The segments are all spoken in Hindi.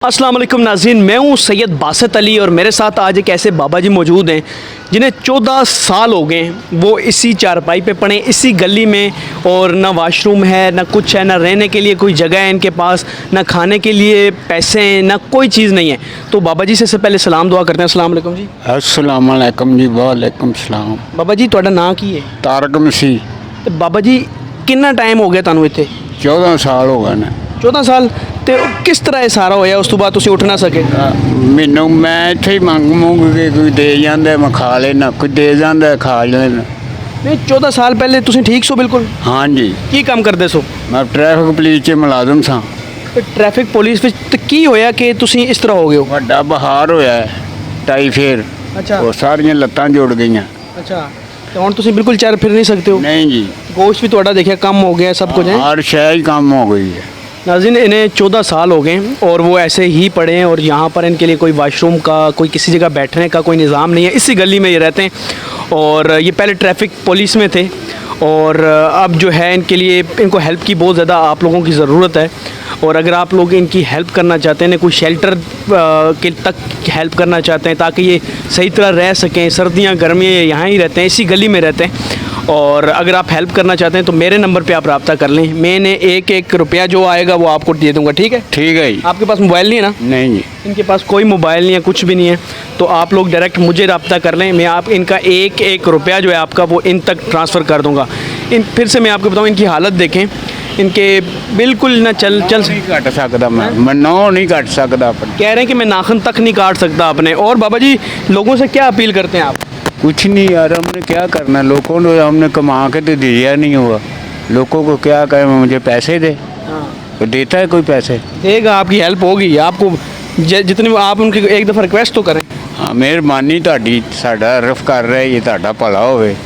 अस्सलाम वालेकुम नाज़रीन, मैं हूँ सैयद बासित अली और मेरे साथ आज एक ऐसे बाबा जी मौजूद हैं जिन्हें 14 साल हो गए वो इसी चारपाई पे पड़े इसी गली में। और ना वॉशरूम है, ना कुछ है, ना रहने के लिए कोई जगह है इनके पास, ना खाने के लिए पैसे हैं, ना कोई चीज़ नहीं है। तो बाबा जी से पहले सलाम दुआ करते हैं। अस्सलाम वालेकुम जी। अस्सलाम वालेकुम जी। वालेकुम सलाम। बाबा जी तुहाडा नाम की है? तारक मसीह। तो बाबा जी कितना टाइम हो गया तुहानू इत्थे? 14 साल हो गए ने। 14 साल। तो किस तरह सारा होया उस तो बाद तुसीं उठ ना सके? मैनू मैं इत्थे ही मंग मुंग के कोई दे जांदा मैं खा लेना, कोई दे जांदा खा लेना। नहीं 14 साल पहले तुसीं ठीक सो बिल्कुल? हाँ जी। की काम करदे सो? मैं ट्रैफिक पुलिस च मुलाजम सां। तो ट्रैफिक पुलिस विच ते की होया कि तुसीं इस तरह हो गए हो? वड्डा बहार होया है, टाईफाइड। अच्छा। वो सारियां लत्तां जुड़ गईयां। अच्छा, तो हुण तुसीं बिल्कुल चल फिर नहीं सकते हो? नहीं जी। गोश्त भी तुहाडा देखिया कम हो गया, सब कुछ है। हर शय ही कम हो गई है। नाज़रीन इन्हें 14 साल हो गए और वो ऐसे ही पड़े हैं और यहाँ पर इनके लिए कोई वॉशरूम का, कोई किसी जगह बैठने का कोई निज़ाम नहीं है। इसी गली में ये रहते हैं और ये पहले ट्रैफिक पुलिस में थे और अब जो है इनके लिए इनको हेल्प की बहुत ज़्यादा आप लोगों की ज़रूरत है। और अगर आप लोग इनकी हेल्प करना चाहते हैं, कोई शेल्टर के तक हेल्प करना चाहते हैं ताकि ये सही तरह रह सकें, सर्दियाँ गर्मियाँ यहाँ ही रहते हैं, इसी गली में रहते हैं। और अगर आप हेल्प करना चाहते हैं तो मेरे नंबर पे आप रब्ता कर लें। मैंने एक रुपया जो आएगा वो आपको दे दूंगा, ठीक है? ठीक है जी। आपके पास मोबाइल नहीं है ना? नहीं जी। इनके पास कोई मोबाइल नहीं है, कुछ भी नहीं है, तो आप लोग डायरेक्ट मुझे रब्ता कर लें। मैं आप इनका एक रुपया जो है आपका वो इन तक ट्रांसफ़र कर दूँगा। फिर से मैं आपको बताऊँ, इनकी हालत देखें, इनके बिल्कुल ना चल नहीं काट सकता मैं नौ नहीं काट सकता अपने। कह रहे हैं कि मैं नाखून तक नहीं काट सकता अपने। और बाबा जी लोगों से क्या अपील करते हैं आप? कुछ नहीं यार, हमने क्या करना, लोगों ने हमने कमा के तो दिया नहीं हुआ, लोगों को क्या कहें मुझे पैसे दे। हाँ। तो देता है कोई पैसे? देगा, आपकी हेल्प होगी। आपको जितनी आप उनकी एक दफ़ा रिक्वेस्ट तो करें। हाँ मेहरबानी ਤੁਹਾਡੀ, साडा रफ कर रहा है, ये ਤੁਹਾਡਾ भला होवे।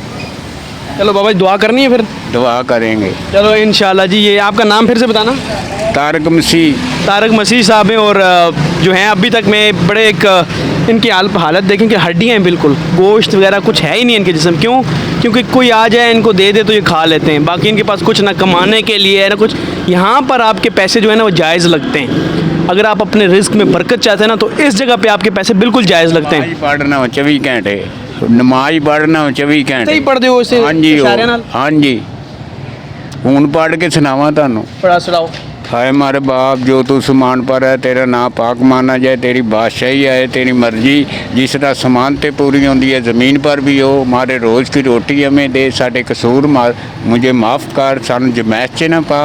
चलो बाबा जी दुआ करनी है फिर? दुआ करेंगे। चलो इंशाल्लाह जी। ये आपका नाम फिर से बताना? तारक मसीह। तारक मसीह साहब हैं और जो हैं अभी तक मैं बड़े एक इनकी हालत देखें कि हड्डियाँ हैं बिल्कुल, गोश्त वगैरह कुछ है ही नहीं इनके जिस्म। क्यों? क्योंकि कोई आ जाए इनको दे दे तो ये खा लेते हैं, बाकी इनके पास कुछ ना कमाने के लिए है ना कुछ। यहाँ पर आपके पैसे जो है ना वो जायज़ लगते हैं। अगर आप अपने रिस्क में बरकत चाहते हैं ना तो इस जगह पे आपके पैसे बिल्कुल जायज़ लगते हैं। पढ़ना हो 24 घंटे, नमाज पढ़ना हो 24 घंटे। सही पढ़ते हो इसे? हाँ जी। हाँ जी। हूँ पढ़ के सुनावा तुहानू? पढ़ा सुनाओ। हाय हमारे बाप जो तू समान पर है, तेरा नाम पाक माना जाए, तेरी बादशाही है, तेरी मर्जी जिस तरह समान ते पूरी होती है ज़मीन पर भी हो। हमारे रोज़ की रोटी हमें दे, साढ़े कसूर मुझे माफ़ कर, सानू जमैश च ना पा,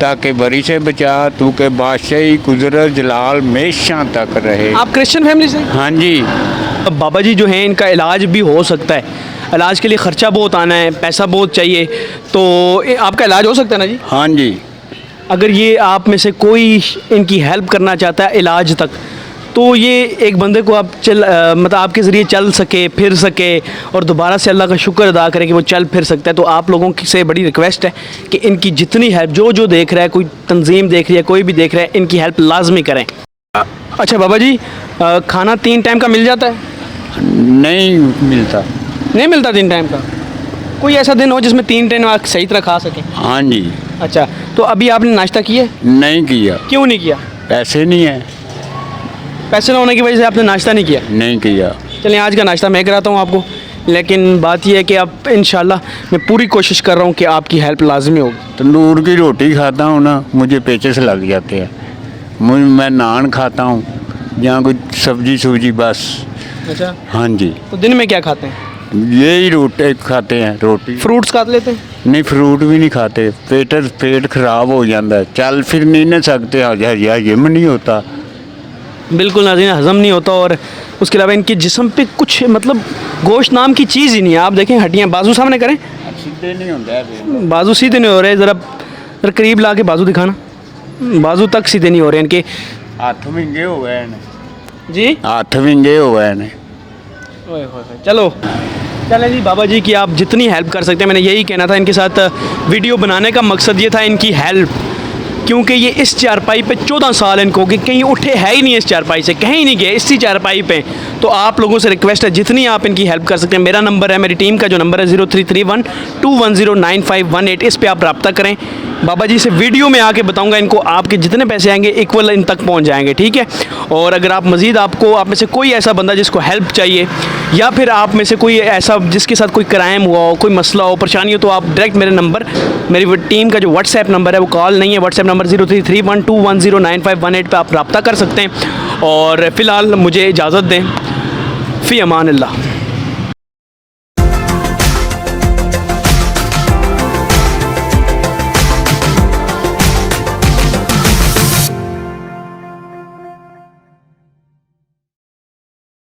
ताकि बरी से बचा, तू के बादशाही कुदरत जलाल हमेशा तक रहे। आप क्रिश्चियन फैमिली से? हाँ जी। अब बाबा जी जो हैं इनका इलाज भी हो सकता है, इलाज के लिए ख़र्चा बहुत आना है, पैसा बहुत चाहिए, तो आपका इलाज हो सकता है ना जी? हाँ जी। अगर ये आप में से कोई इनकी हेल्प करना चाहता है इलाज तक, तो ये एक बंदे को आप मतलब आपके ज़रिए चल सके, फिर सके और दोबारा से अल्लाह का शुक्र अदा करें कि वो चल फिर सकता है, तो आप लोगों की से बड़ी रिक्वेस्ट है कि इनकी जितनी हेल्प जो देख रहा है, कोई तंजीम देख रही है, कोई भी देख रहा है, इनकी हेल्प लाजमी करें। अच्छा बाबा जी, खाना 3 टाइम का मिल जाता है? नहीं मिलता। नहीं मिलता 3 टाइम का? कोई ऐसा दिन हो जिसमें 3 टाइम आप सही तरह खा सकें? हाँ जी। अच्छा, तो अभी आपने नाश्ता किया? नहीं किया। क्यों नहीं किया? पैसे नहीं है। पैसे ना होने की वजह से आपने नाश्ता नहीं किया? नहीं किया। चलिए आज का नाश्ता मैं कराता हूँ आपको, लेकिन बात यह है कि आप इंशाल्लाह मैं पूरी कोशिश कर रहा हूँ कि आपकी हेल्प लाजमी होगी। तंदूर की रोटी खाता हूँ ना, मुझे पेचेस लग जाते हैं। मैं नान खाता हूँ या कोई सब्जी बस। अच्छा। हाँ जी। तो दिन में क्या खाते हैं? यही रोटी खाते हैं, रोटी। फ्रूट्स खा लेते हैं? नहीं फ्रूट भी नहीं खाते, पेट ख़राब हो जाता है, चल फिर नहीं ना सकते, हजम नहीं होता। बिल्कुल नाज़रीन, हज़म नहीं होता और उसके अलावा इनके जिस्म पे कुछ मतलब गोश्त नाम की चीज़ ही नहीं है। आप देखें हड्डियाँ, बाजू सामने करें, सीधे नहीं होता, बाजू सीधे नहीं हो रहे। ज़रा करीब ला के बाजू दिखाना, बाजू तक सीधे नहीं हो रहे इनके। हाथ विंगे हो गए जी, हाथ विंगे हो गए। चलो चलें जी बाबा जी की आप जितनी हेल्प कर सकते हैं, मैंने यही कहना था। इनके साथ वीडियो बनाने का मकसद ये था इनकी हेल्प, क्योंकि ये इस चारपाई पे 14 साल इनको कि कहीं उठे है ही नहीं इस चारपाई से, कहीं नहीं गए, इसी चारपाई पे। तो आप लोगों से रिक्वेस्ट है जितनी आप इनकी हेल्प कर सकते हैं, मेरा नंबर है, मेरी टीम का जो नंबर है 033121099518, इस पे आप रब्ता करें। बाबा जी से वीडियो में आके बताऊंगा इनको आपके जितने पैसे आएंगे इक्वल इन तक पहुंच जाएंगे, ठीक है। और अगर आप मज़ीद आपको आप में से कोई ऐसा बंदा जिसको हेल्प चाहिए, या फिर आप में से कोई ऐसा जिसके साथ कोई क्राइम हुआ हो, कोई मसला हो, परेशानी हो, तो आप डायरेक्ट मेरे नंबर, मेरी टीम का जो व्हाट्सएप नंबर है, वो कॉल नहीं है, व्हाट्सएप नंबर 033121099518 पे आप रब्ता कर सकते हैं। और फ़िलहाल मुझे इजाज़त दें, फ़ी अमान अल्लाह।